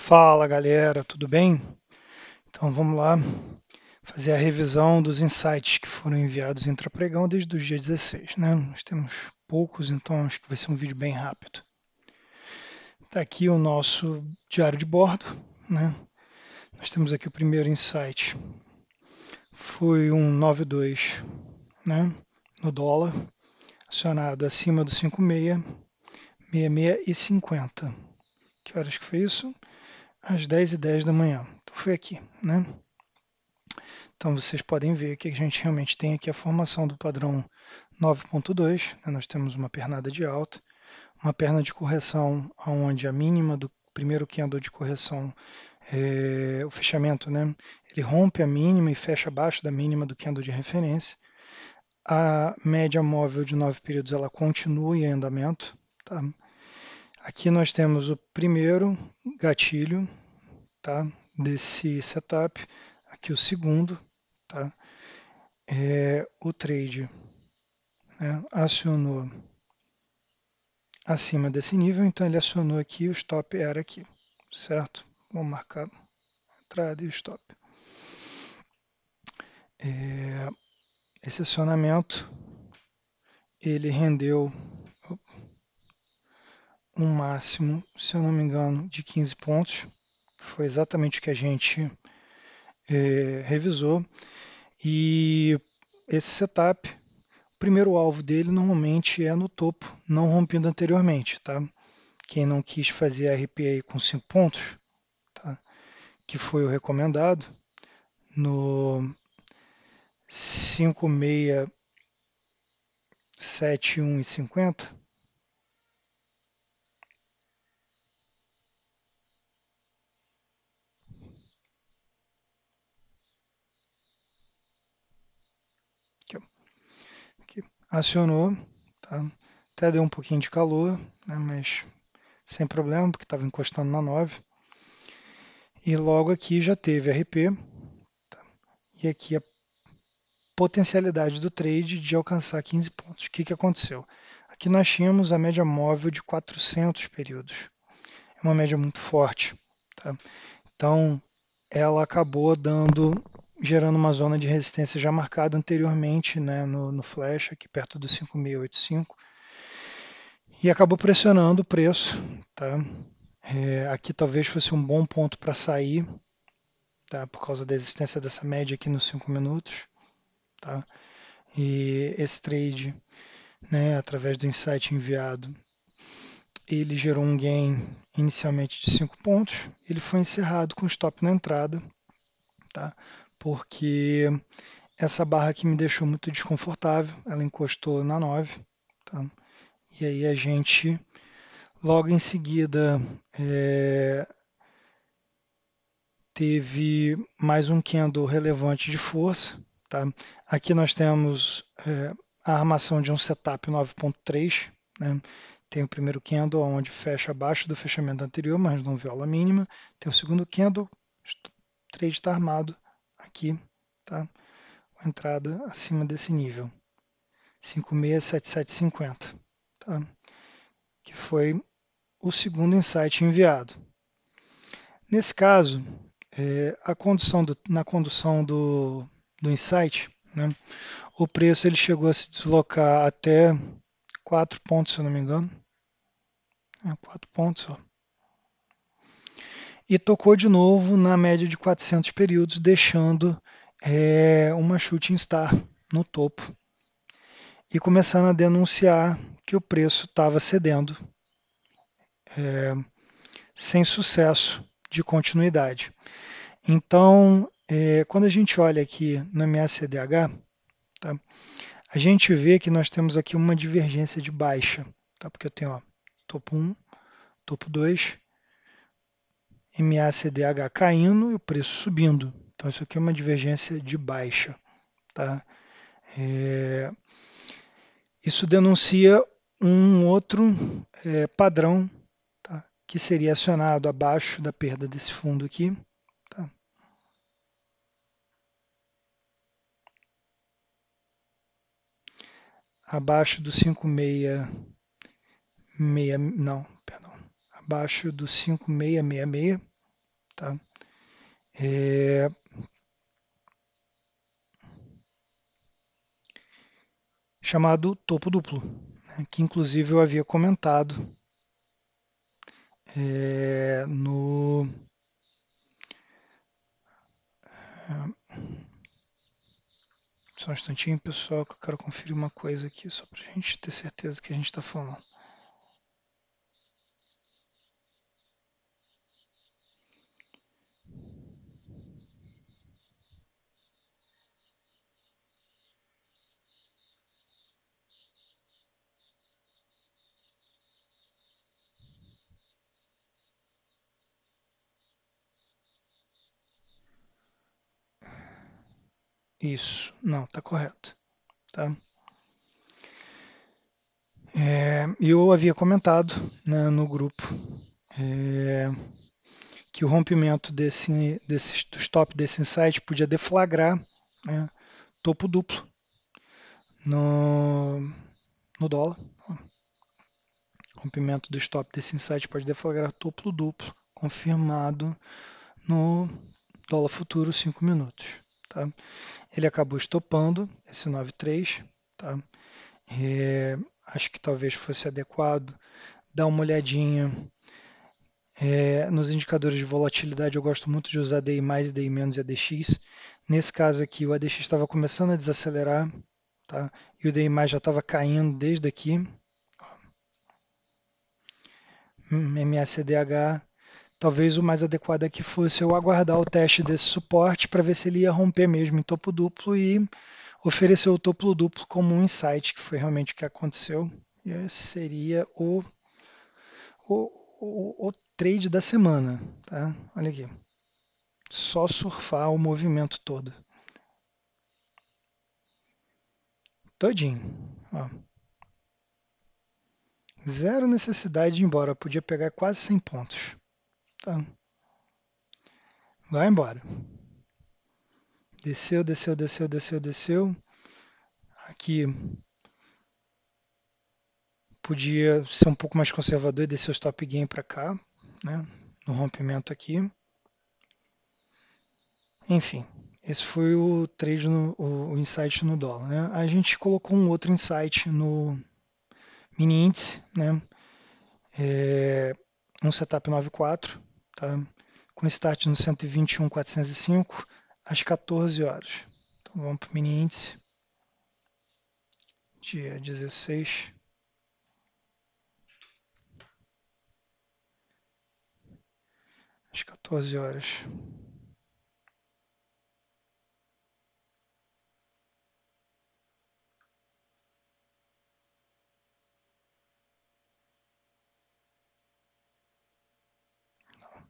Fala galera, tudo bem? Então vamos lá fazer a revisão dos insights que foram enviados intrapregão desde o dia 16, né? Nós temos poucos, então acho que vai ser um vídeo bem rápido. Está aqui o nosso diário de bordo, né? Nós temos aqui o primeiro insight, foi um 92, né? No dólar, acionado acima do 56, 66 e 50. Que horas que foi isso? Às 10h10 da manhã. Então foi aqui, né? Então vocês podem ver que a gente realmente tem aqui a formação do padrão 9.2, né? Nós temos uma pernada de alta, uma perna de correção onde a mínima do primeiro candle de correção, o fechamento, né? Ele rompe a mínima e fecha abaixo da mínima do candle de referência. A média móvel de 9 períodos ela continua em andamento. Tá? Aqui nós temos o primeiro gatilho, tá? Desse setup, aqui o segundo, tá? O trade, né, acionou acima desse nível, então ele acionou aqui, o stop era aqui, certo? Vamos marcar a entrada e o stop. Esse acionamento, ele rendeu um máximo, se eu não me engano, de 15 pontos, que foi exatamente o que a gente revisou, e esse setup, o primeiro alvo dele normalmente é no topo, não rompido anteriormente, tá? Quem não quis fazer RPA com 5 pontos, tá? Que foi o recomendado, no 5671,50, que acionou, tá? Até deu um pouquinho de calor, né? Mas sem problema, porque estava encostando na 9. E logo aqui já teve RP, tá? E aqui a potencialidade do trade de alcançar 15 pontos. O que aconteceu? Aqui nós tínhamos a média móvel de 400 períodos. É uma média muito forte, tá? Então, ela acabou gerando uma zona de resistência já marcada anteriormente, né, no flash, aqui perto do 5685, e acabou pressionando o preço. Tá? Aqui talvez fosse um bom ponto para sair, tá? Por causa da existência dessa média aqui nos 5 minutos. Tá? E esse trade, né, através do insight enviado, ele gerou um gain inicialmente de 5 pontos, ele foi encerrado com stop na entrada, tá? Porque essa barra aqui me deixou muito desconfortável, ela encostou na 9, tá? E aí a gente, logo em seguida, teve mais um candle relevante de força, tá? Aqui nós temos a armação de um setup 9.3, né? Tem o primeiro candle onde fecha abaixo do fechamento anterior, mas não viola a mínima. Tem o segundo candle, o trade está armado aqui, tá? Entrada acima desse nível, 567750, tá? Que foi o segundo insight enviado. Nesse caso, na condução do insight, né, o preço ele chegou a se deslocar até 4 pontos, se eu não me engano. 4 pontos. Ó. E tocou de novo na média de 400 períodos, deixando uma shooting star no topo. E começando a denunciar que o preço estava cedendo, sem sucesso de continuidade. Então, quando a gente olha aqui no MACDH, tá, a gente vê que nós temos aqui uma divergência de baixa, tá, porque eu tenho ó, topo 1, topo 2, MACDH caindo e o preço subindo. Então, isso aqui é uma divergência de baixa. Tá? Isso denuncia um outro padrão, tá? Que seria acionado abaixo da perda desse fundo aqui. Tá? Abaixo do 5666, não, perdão, abaixo do 5666, tá? É, chamado topo duplo, né? Que inclusive eu havia comentado no. Só um instantinho, pessoal, que eu quero conferir uma coisa aqui, só para a gente ter certeza que a gente está falando. Isso, não, está correto, tá? Eu havia comentado, né, no grupo é, que o rompimento do stop desse insight podia deflagrar, né, topo duplo no, no dólar. Rompimento do stop desse insight pode deflagrar topo duplo confirmado no dólar futuro 5 minutos. Tá? Ele acabou estopando esse 9,3. Tá? Acho que talvez fosse adequado dar uma olhadinha nos indicadores de volatilidade. Eu gosto muito de usar DI+, DI- e ADX. Nesse caso aqui, o ADX estava começando a desacelerar, tá? E o DI+ já estava caindo desde aqui. MACDH, talvez o mais adequado aqui fosse eu aguardar o teste desse suporte para ver se ele ia romper mesmo em topo duplo e oferecer o topo duplo como um insight, que foi realmente o que aconteceu. E esse seria o, o trade da semana, tá? Olha aqui. Só surfar o movimento todo. Todinho. Ó. Zero necessidade de ir embora. Eu podia pegar quase 100 pontos. Tá? Vai embora. Desceu, desceu, desceu, desceu, desceu. Aqui podia ser um pouco mais conservador e descer o stop gain para cá, né? No rompimento aqui. Enfim, esse foi o trade, o insight no dólar. Né? A gente colocou um outro insight no mini índice, né? Um setup 94, tá? Com start no 121.405 às 14 horas. Então vamos para o mini índice, dia 16. Às 14 horas.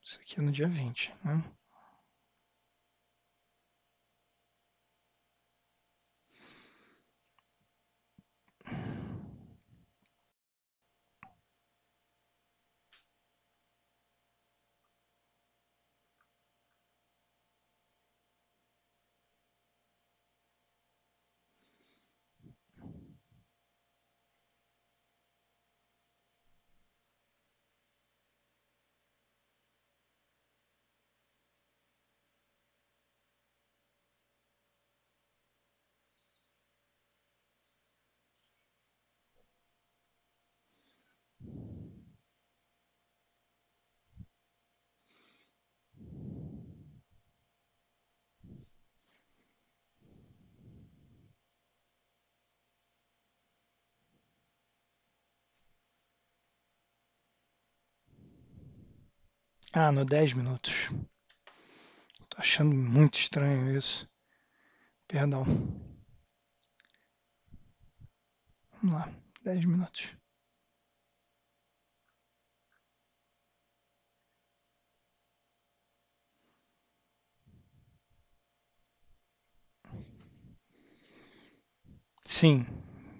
Isso aqui é no dia 20, né? Ah, no 10 minutos. Tô achando muito estranho isso. Perdão. Vamos lá, 10 minutos. Sim,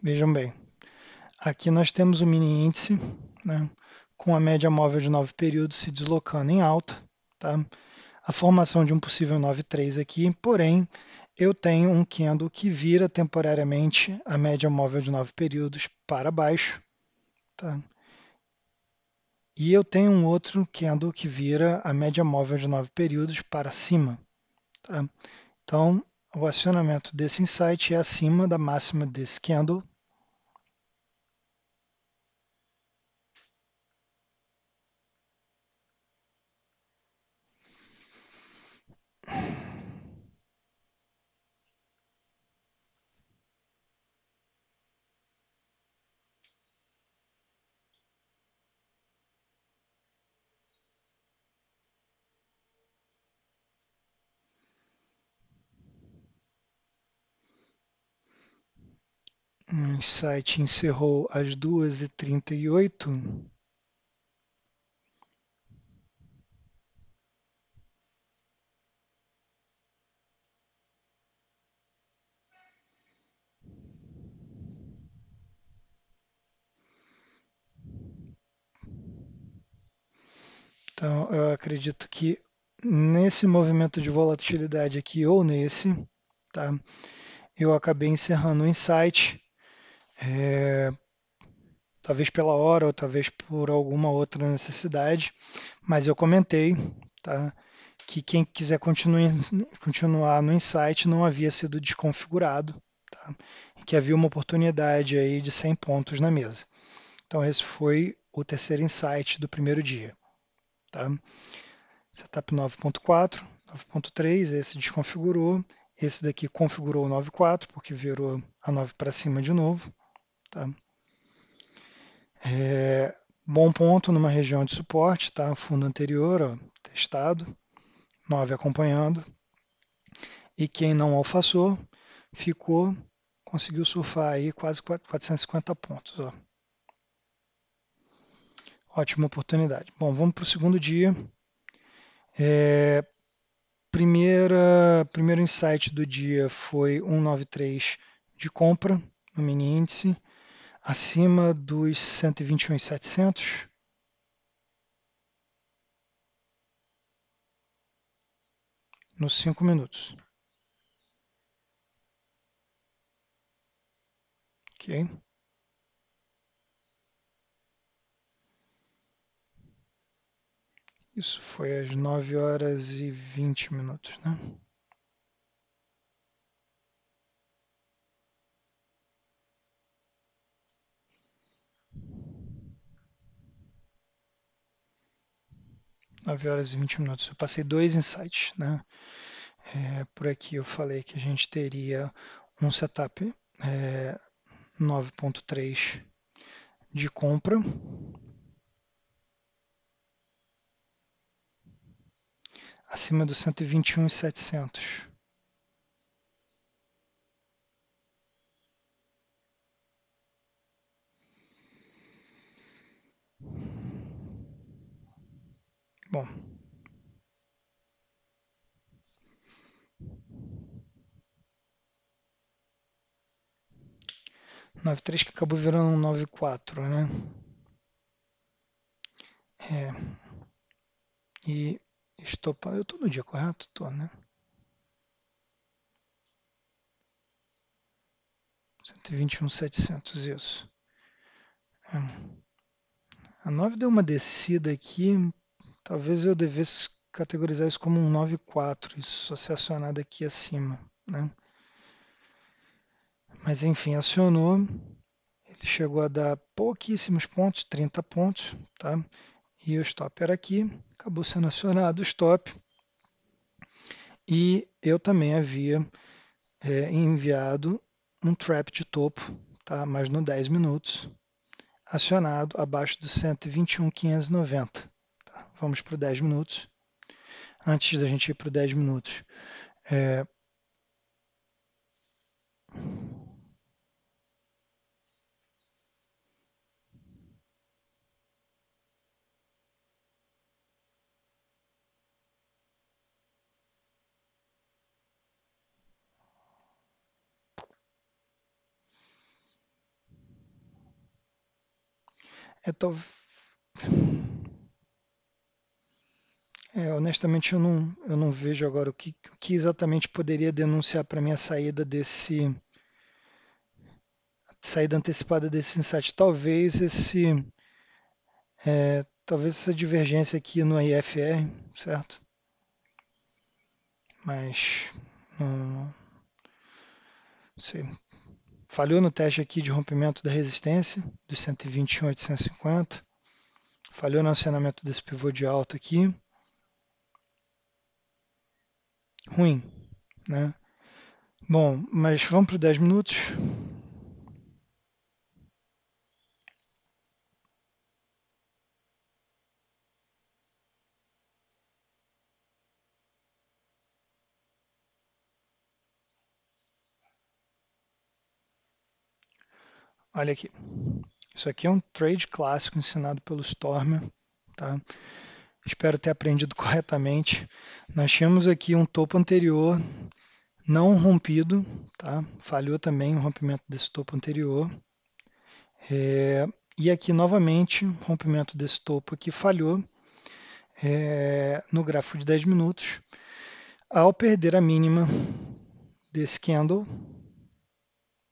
vejam bem. Aqui nós temos o mini índice, né, com a média móvel de 9 períodos se deslocando em alta. Tá? A formação de um possível 9,3 aqui, porém, eu tenho um candle que vira temporariamente a média móvel de 9 períodos para baixo. Tá? E eu tenho um outro candle que vira a média móvel de 9 períodos para cima. Tá? Então, o acionamento desse insight é acima da máxima desse candle. O insight encerrou às 2h38. Então, eu acredito que nesse movimento de volatilidade aqui ou nesse, tá? Eu acabei encerrando o insight, talvez pela hora ou talvez por alguma outra necessidade, mas eu comentei, tá? Que quem quiser continuar no insight não havia sido desconfigurado, tá? Que havia uma oportunidade aí de 100 pontos na mesa. Então esse foi o terceiro insight do primeiro dia, tá? Setup 9.4, 9.3, esse desconfigurou, esse daqui configurou o 9.4 porque virou a 9 para cima de novo, tá? Bom ponto numa região de suporte, tá? Fundo anterior, ó, testado, 9 acompanhando. E quem não alfaçou, ficou, conseguiu surfar aí quase 450 pontos. Ó. Ótima oportunidade. Bom, vamos para o segundo dia. Primeiro insight do dia foi 193 de compra no mini índice, acima dos 121.700. Nos 5 minutos. Ok? Isso foi às 9h20, né? Nove horas e 20 minutos. Eu passei dois insights, né? Por aqui eu falei que a gente teria um setup 9.3 de compra, acima dos 121.700. Bom, 9.3 que acabou virando um 9.4, né? E estopa, eu estou no dia correto? Estou, né? 121.700, isso. A 9 deu uma descida aqui, talvez eu devesse categorizar isso como um 9.4, isso só ser acionado aqui acima, né? Mas enfim, acionou, ele chegou a dar pouquíssimos pontos, 30 pontos, tá? E o stop era aqui, acabou sendo acionado o stop. E eu também havia enviado um trap de topo, tá? Mas no 10 minutos, acionado abaixo do 121.590. Tá? Vamos para o 10 minutos. Antes da gente ir para o 10 minutos, tô, honestamente eu não vejo agora o que exatamente poderia denunciar para mim a saída antecipada desse insight. Talvez talvez essa divergência aqui no IFR, certo? Mas não sei. Falhou no teste aqui de rompimento da resistência dos 121.850. Falhou no acionamento desse pivô de alta aqui. Ruim, né? Bom, mas vamos para os 10 minutos. Olha aqui. Isso aqui é um trade clássico ensinado pelo Stormer, tá? Espero ter aprendido corretamente. Nós tínhamos aqui um topo anterior não rompido, tá? Falhou também o rompimento desse topo anterior. E aqui novamente, o rompimento desse topo aqui falhou no gráfico de 10 minutos, ao perder a mínima desse candle,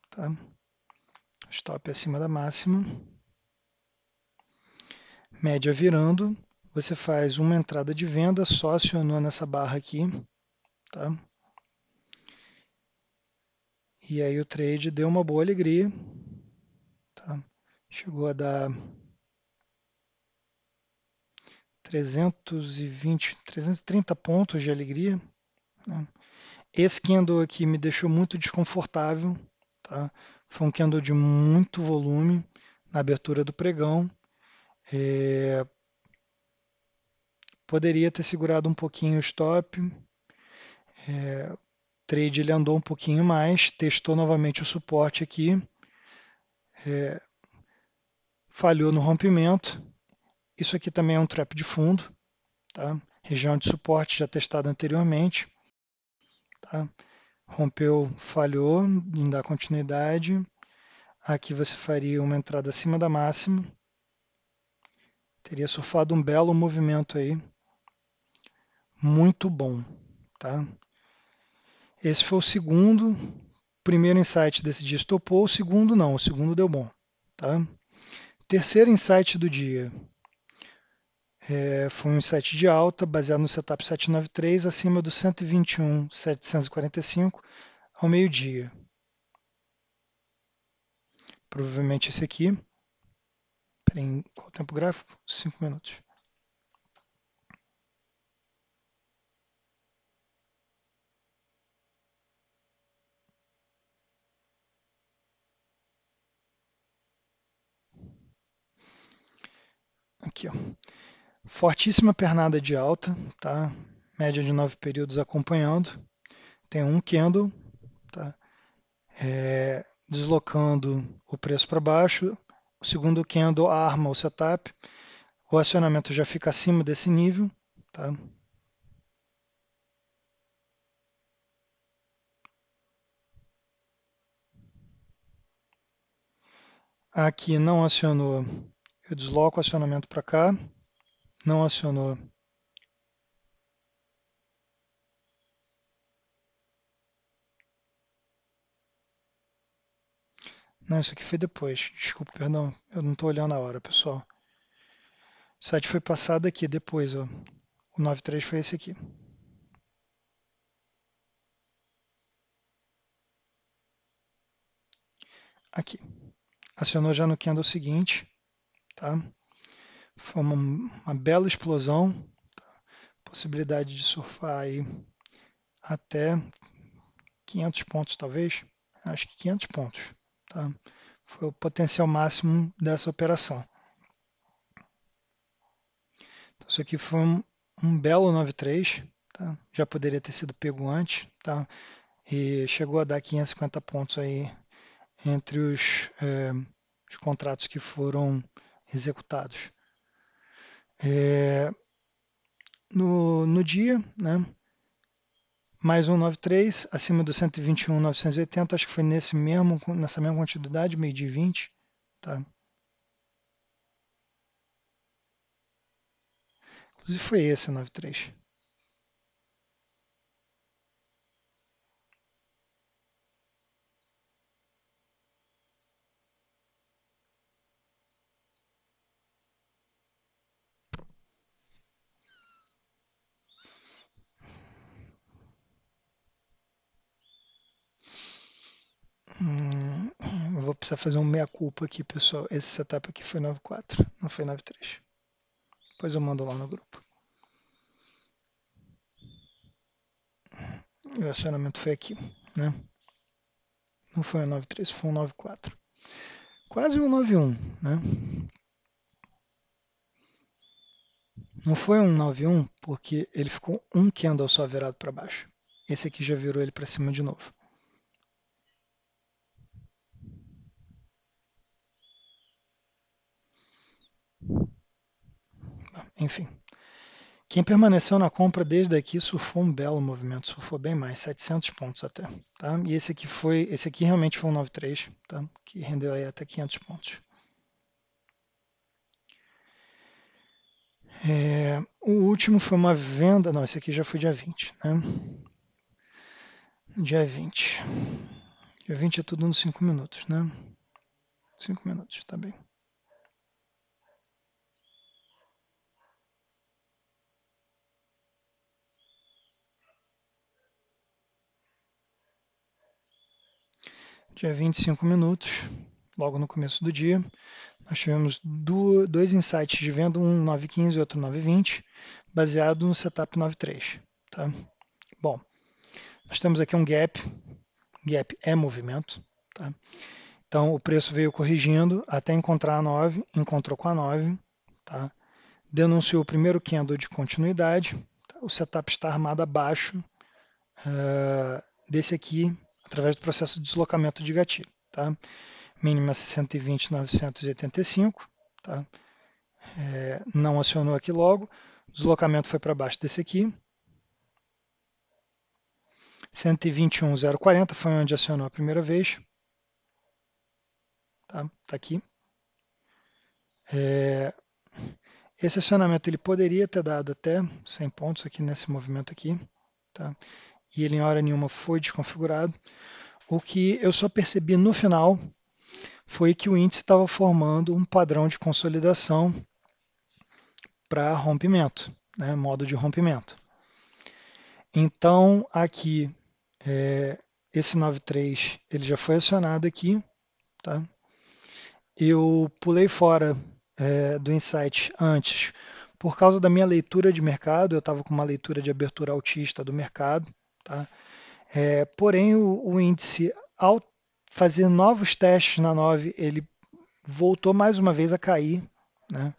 tá? Stop acima da máxima, média virando, você faz uma entrada de venda, só acionou nessa barra aqui, tá? E aí o trade deu uma boa alegria, tá? Chegou a dar 320, 330 pontos de alegria, né? Esse candle aqui me deixou muito desconfortável, tá? Foi um candle de muito volume na abertura do pregão. Poderia ter segurado um pouquinho o stop. O trade ele andou um pouquinho mais, testou novamente o suporte aqui, falhou no rompimento. Isso aqui também é um trap de fundo, tá? Região de suporte já testada anteriormente, tá? Rompeu, falhou em dar continuidade. Aqui você faria uma entrada acima da máxima. Teria surfado um belo movimento aí. Muito bom, tá? Esse foi o segundo. Primeiro insight desse dia estopou, o segundo não, o segundo deu bom, tá? Terceiro insight do dia. Foi um insight de alta, baseado no setup 793, acima do 121.745 ao meio-dia. Provavelmente esse aqui. Peraí, qual o tempo gráfico? 5 minutos. Aqui, ó. Fortíssima pernada de alta, tá? Média de 9 períodos acompanhando. Tem um candle, tá? Deslocando o preço para baixo. O segundo candle arma o setup. O acionamento já fica acima desse nível, tá? Aqui não acionou, eu desloco o acionamento para cá, não acionou. Não, isso aqui foi depois. Desculpa, perdão. Eu não estou olhando a hora, pessoal. O site foi passado aqui depois, ó. O 93 foi esse aqui. Aqui. Acionou já no candle seguinte, tá? Foi uma bela explosão. Tá? Possibilidade de surfar aí até 500 pontos, talvez. Acho que 500 pontos, tá? Foi o potencial máximo dessa operação. Então, isso aqui foi um belo 93, tá? Já poderia ter sido pego antes, tá? E chegou a dar 550 pontos aí entre os contratos que foram executados. No dia, né? Mais um 93, acima do 121.980, acho que foi nessa mesma quantidade, meio-dia e 20, tá? Inclusive foi esse 93. precisa fazer um meia-culpa aqui, pessoal. Esse setup aqui foi 9.4, não foi 9.3. Depois eu mando lá no grupo. O acionamento foi aqui, né? Não foi um 9.3, foi um 9.4. Quase um 9.1, né? Não foi um 9.1 porque ele ficou um candle só virado para baixo. Esse aqui já virou ele para cima de novo. Enfim. Quem permaneceu na compra desde aqui surfou um belo movimento, surfou bem mais, 700 pontos até. Tá? E esse aqui realmente foi um 9.3, tá? Que rendeu aí até 500 pontos. O último foi uma venda, não, esse aqui já foi dia 20, né? Dia 20. Dia 20 é tudo nos 5 minutos, né? 5 minutos, tá bem. Dia 25 minutos, logo no começo do dia, nós tivemos dois insights de venda, um 9.15 e outro 9.20, baseado no setup 9.3. Tá? Bom, nós temos aqui um gap é movimento. Tá? Então o preço veio corrigindo até encontrar a 9, encontrou com a 9, tá? Denunciou o primeiro candle de continuidade, tá? O setup está armado abaixo desse aqui, através do processo de deslocamento de gatilho. Tá? Mínima 120.985, tá? Não acionou aqui logo, o deslocamento foi para baixo desse aqui, 121.040 foi onde acionou a primeira vez, tá aqui. Esse acionamento ele poderia ter dado até 100 pontos aqui nesse movimento aqui, tá? E ele em hora nenhuma foi desconfigurado. O que eu só percebi no final foi que o índice estava formando um padrão de consolidação para rompimento, né? Modo de rompimento. Então aqui esse 9.3 ele já foi acionado aqui, tá? Eu pulei fora do insight antes por causa da minha leitura de mercado, eu estava com uma leitura de abertura altista do mercado, tá? Porém o índice, ao fazer novos testes na 9, ele voltou mais uma vez a cair, né?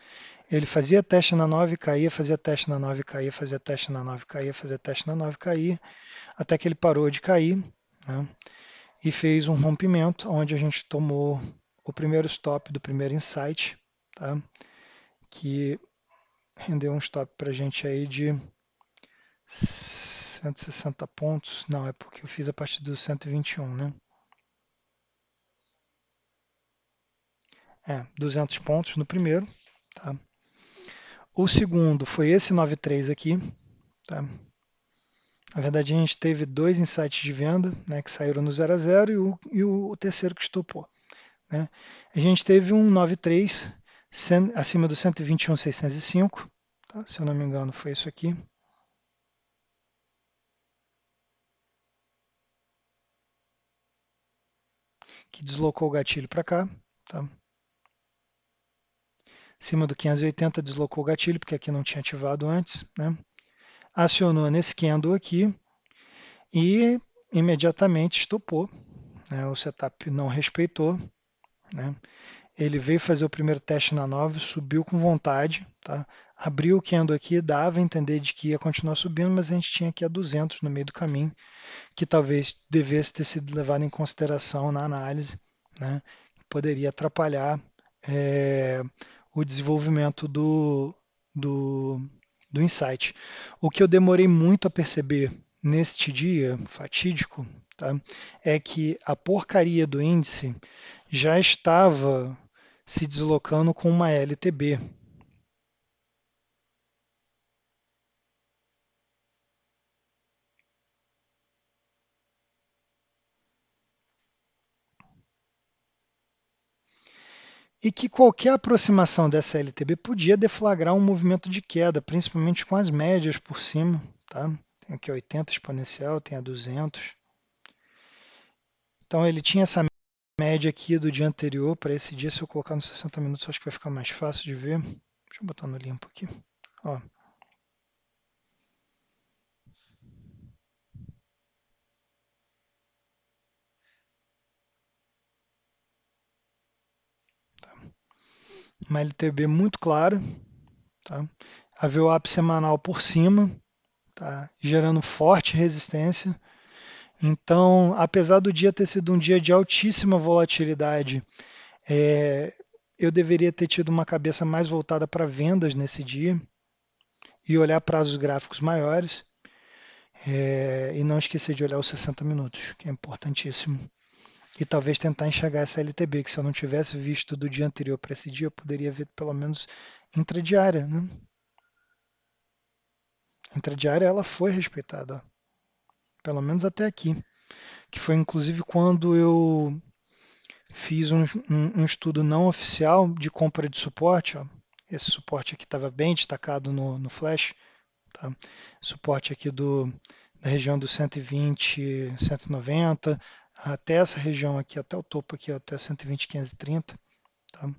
Ele fazia teste na 9, caía, fazia teste na 9, caía, fazia teste na 9, caía, fazia teste na 9, caía, até que ele parou de cair, né? E fez um rompimento, onde a gente tomou o primeiro stop do primeiro insight, tá? Que rendeu um stop para a gente aí de 160 pontos. Não, é porque eu fiz a partir do 121, né? 200 pontos no primeiro, tá? O segundo foi esse 9.3 aqui, tá? Na verdade, a gente teve dois insights de venda, né, que saíram no 0 a 0 e o terceiro que estopou. Né? A gente teve um 9.3 acima do 121.605, tá? Se eu não me engano foi isso aqui. Que deslocou o gatilho para cá. Tá? Acima do 580 deslocou o gatilho, porque aqui não tinha ativado antes. Né? Acionou nesse candle aqui e imediatamente estopou. Né? O setup não respeitou. Né? Ele veio fazer o primeiro teste na 9, subiu com vontade, tá? Abriu o candle aqui, dava a entender de que ia continuar subindo, mas a gente tinha aqui a 200 no meio do caminho, que talvez devesse ter sido levado em consideração na análise, né? Poderia atrapalhar o desenvolvimento do insight. O que eu demorei muito a perceber neste dia fatídico, tá? É que a porcaria do índice já estava se deslocando com uma LTB. E que qualquer aproximação dessa LTB podia deflagrar um movimento de queda, principalmente com as médias por cima. Tá? Tem aqui 80 exponencial, tem a 200. Então ele tinha essa média aqui do dia anterior para esse dia, se eu colocar nos 60 minutos, acho que vai ficar mais fácil de ver. Deixa eu botar no limpo aqui. Ó, uma LTB muito clara, tá? A VWAP semanal por cima, tá? Gerando forte resistência. Então, apesar do dia ter sido um dia de altíssima volatilidade, eu deveria ter tido uma cabeça mais voltada para vendas nesse dia e olhar prazos gráficos maiores, e não esquecer de olhar os 60 minutos, que é importantíssimo. E talvez tentar enxergar essa LTB, que se eu não tivesse visto do dia anterior para esse dia, eu poderia ver pelo menos intradiária, né? A intradiária ela foi respeitada, ó, pelo menos até aqui, que foi inclusive quando eu fiz um estudo não oficial de compra de suporte. Ó. Esse suporte aqui estava bem destacado no Flash. Tá? Suporte aqui da região dos 120, 190, até essa região aqui, até o topo aqui, até 120, 530. Tá?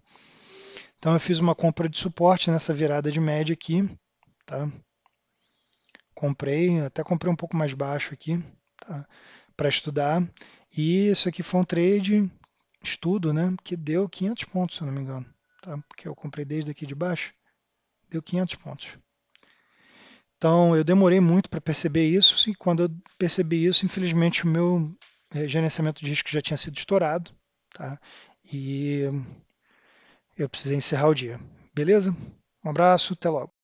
Então eu fiz uma compra de suporte nessa virada de média aqui. Tá? Até comprei um pouco mais baixo aqui, tá? Para estudar. E isso aqui foi um trade estudo, né, que deu 500 pontos, se eu não me engano, tá? Porque eu comprei desde aqui de baixo, deu 500 pontos. Então, eu demorei muito para perceber isso, e quando eu percebi isso, infelizmente o meu gerenciamento de risco já tinha sido estourado, tá? E eu precisei encerrar o dia. Beleza? Um abraço, até logo.